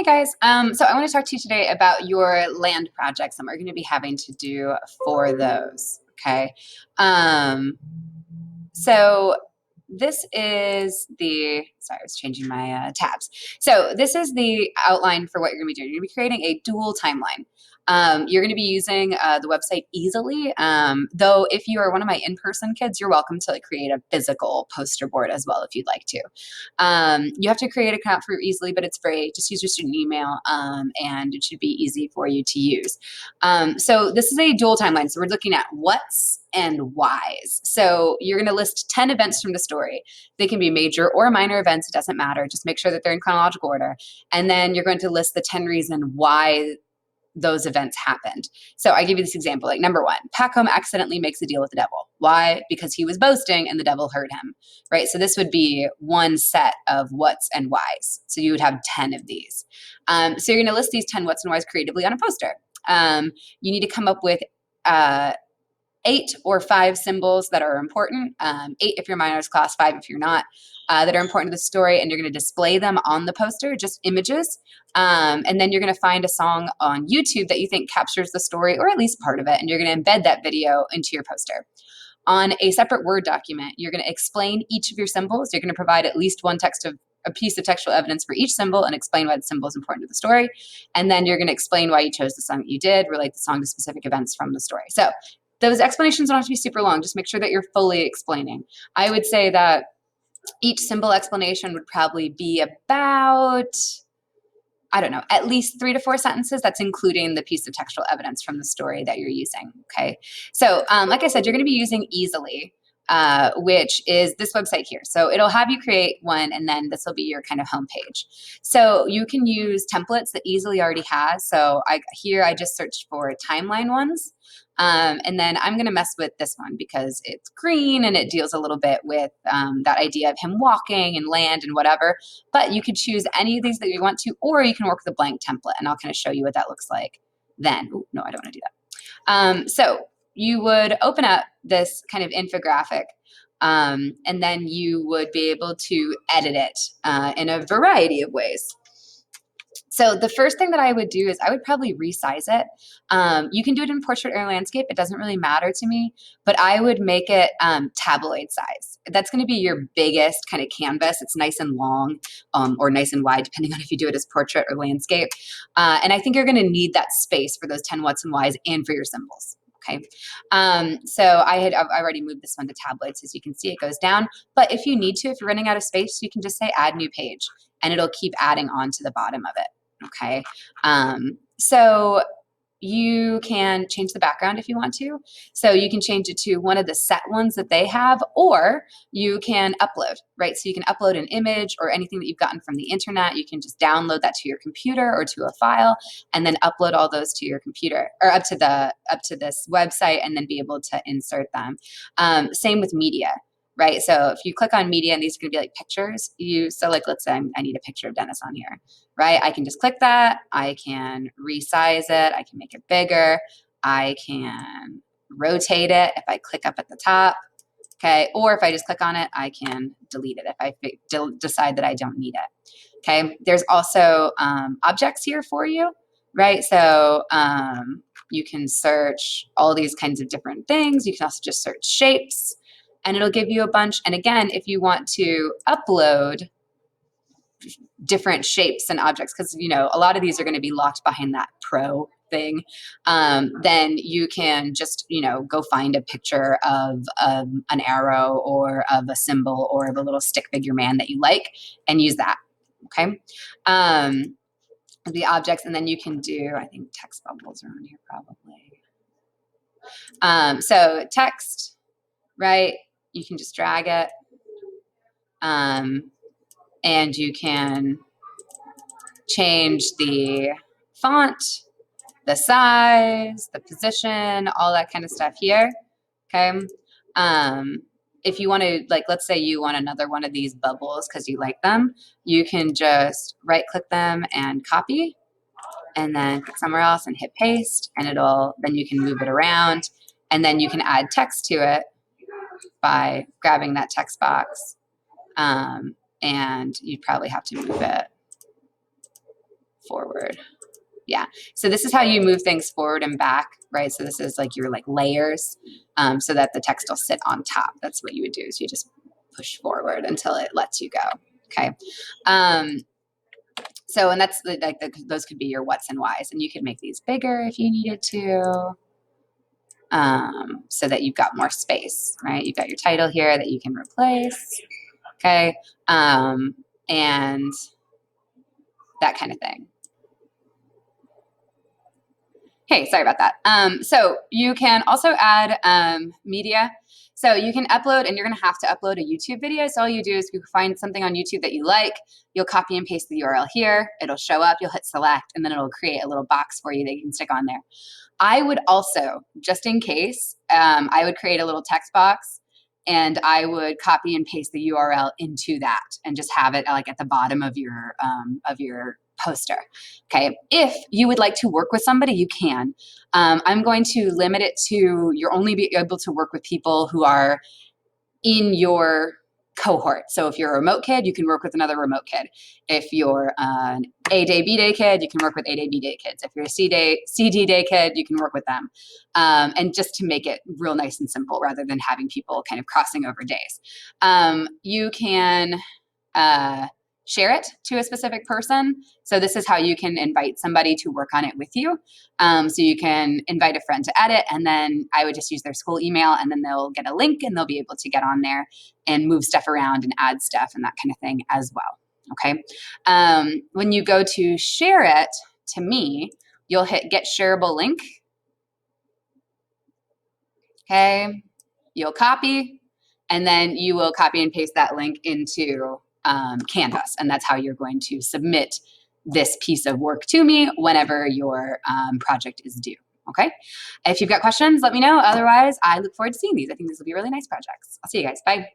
Hey guys, so I want to talk to you today about your land projects and what you're going to be having to do for those. Okay. Um, so this is sorry, I was changing my tabs. So this is the outline for what you're going to be doing. You're going to be creating a dual timeline. You're going to be using the website Easily. Though if you are one of my in-person kids, you're welcome to create a physical poster board as well if you'd like to. You have to create an account for Easily, but it's free. Just use your student email, and it should be easy for you to use. So this is a dual timeline. So we're looking at what's and whys. So you're going to list 10 events from the story. They can be major or minor events. It doesn't matter. Just make sure that they're in chronological order. And then you're going to list the 10 reasons why those events happened. So I give you this example, like number 1, Packham accidentally makes a deal with the devil. Why? Because he was boasting and the devil heard him, right? So this would be one set of what's and whys. So you would have 10 of these. So you're going to list these 10 what's and whys creatively on a poster. You need to come up with 8 or 5 symbols that are important, 8 if you're minors class, 5 if you're not, that are important to the story, and you're going to display them on the poster, just images. And then you're going to find a song on YouTube that you think captures the story, or at least part of it, and you're going to embed that video into your poster. On a separate Word document, you're going to explain each of your symbols. You're going to provide at least a piece of textual evidence for each symbol and explain why the symbol is important to the story. And then you're going to explain why you chose the song that you did, relate the song to specific events from the story. So those explanations don't have to be super long. Just make sure that you're fully explaining. I would say that each symbol explanation would probably be about, I don't know, at least 3 to 4 sentences. That's including the piece of textual evidence from the story that you're using. Okay. So like I said, you're going to be using Easily, which is this website here. So it'll have you create one, and then this will be your kind of homepage. So you can use templates that Easily already has. So I just searched for timeline ones. And then I'm going to mess with this one because it's green and it deals a little bit with that idea of him walking and land and whatever. But you could choose any of these that you want to, or you can work with a blank template, and I'll kind of show you what that looks like then. Ooh, no, I don't want to do that. So you would open up this kind of infographic, and then you would be able to edit it in a variety of ways. So the first thing that I would do is I would probably resize it. You can do it in portrait or landscape. It doesn't really matter to me, but I would make it tabloid size. That's going to be your biggest kind of canvas. It's nice and long, or nice and wide, depending on if you do it as portrait or landscape. And I think you're going to need that space for those 10 what's and whys and for your symbols. Okay. So I've already moved this one to tabloid, so as you can see, it goes down. But if you need to, if you're running out of space, you can just say add new page, and it'll keep adding on to the bottom of it. Okay. So you can change the background if you want to. So you can change it to one of the set ones that they have, or you can upload, right? So you can upload an image or anything that you've gotten from the internet. You can just download that to your computer or to a file, and then upload all those to your computer or up to this website, and then be able to insert them. Same with media. Right. So if you click on media, and these are going to be like pictures, let's say I need a picture of Dennis on here, right? I can just click that. I can resize it. I can make it bigger. I can rotate it if I click up at the top. Okay. Or if I just click on it, I can delete it if I decide that I don't need it. Okay. There's also objects here for you, right? So you can search all these kinds of different things. You can also just search shapes, and it'll give you a bunch. And again, if you want to upload different shapes and objects, because a lot of these are going to be locked behind that pro thing, then you can just go find a picture of an arrow or of a symbol or of a little stick figure man that you like, and use that. Okay. The objects, and then you can do, I think text bubbles are on here probably. So text, right? You can just drag it, and you can change the font, the size, the position, all that kind of stuff here. Okay. If you want to, let's say you want another one of these bubbles because you like them, you can just right click them and copy, and then click somewhere else and hit paste, and then you can move it around, and then you can add text to it by grabbing that text box, and you'd probably have to move it forward. Yeah. So this is how you move things forward and back, right? So this is like your like layers, so that the text will sit on top. That's what you would do. So you just push forward until it lets you go. Okay. So, and that's like those could be your what's and whys, and you could make these bigger if you needed to, so that you've got more space, right? You've got your title here that you can replace. Okay. And that kind of thing. Hey, sorry about that. So you can also add media. So you can upload, and you're going to have to upload a YouTube video. So all you do is you find something on YouTube that you like, you'll copy and paste the URL here. It'll show up, you'll hit select, and then it'll create a little box for you that you can stick on there. I would also, just in case, I would create a little text box, and I would copy and paste the URL into that and just have it like at the bottom of your poster. Okay, if you would like to work with somebody, you can. I'm going to limit it to, you're only be able to work with people who are in your cohort. So if you're a remote kid, you can work with another remote kid. If you're an A day, B day kid, you can work with A day, B day kids. If you're a CD day kid, you can work with them. And just to make it real nice and simple rather than having people kind of crossing over days. You can share it to a specific person. So this is how you can invite somebody to work on it with you. So you can invite a friend to edit, and then I would just use their school email, and then they'll get a link and they'll be able to get on there and move stuff around and add stuff and that kind of thing as well. Okay. When you go to share it to me, you'll hit get shareable link. Okay. You'll copy, and then you will copy and paste that link into Canvas, and that's how you're going to submit this piece of work to me whenever your project is due. Okay. If you've got questions, let me know. Otherwise, I look forward to seeing these. I think these will be really nice projects. I'll see you guys. Bye.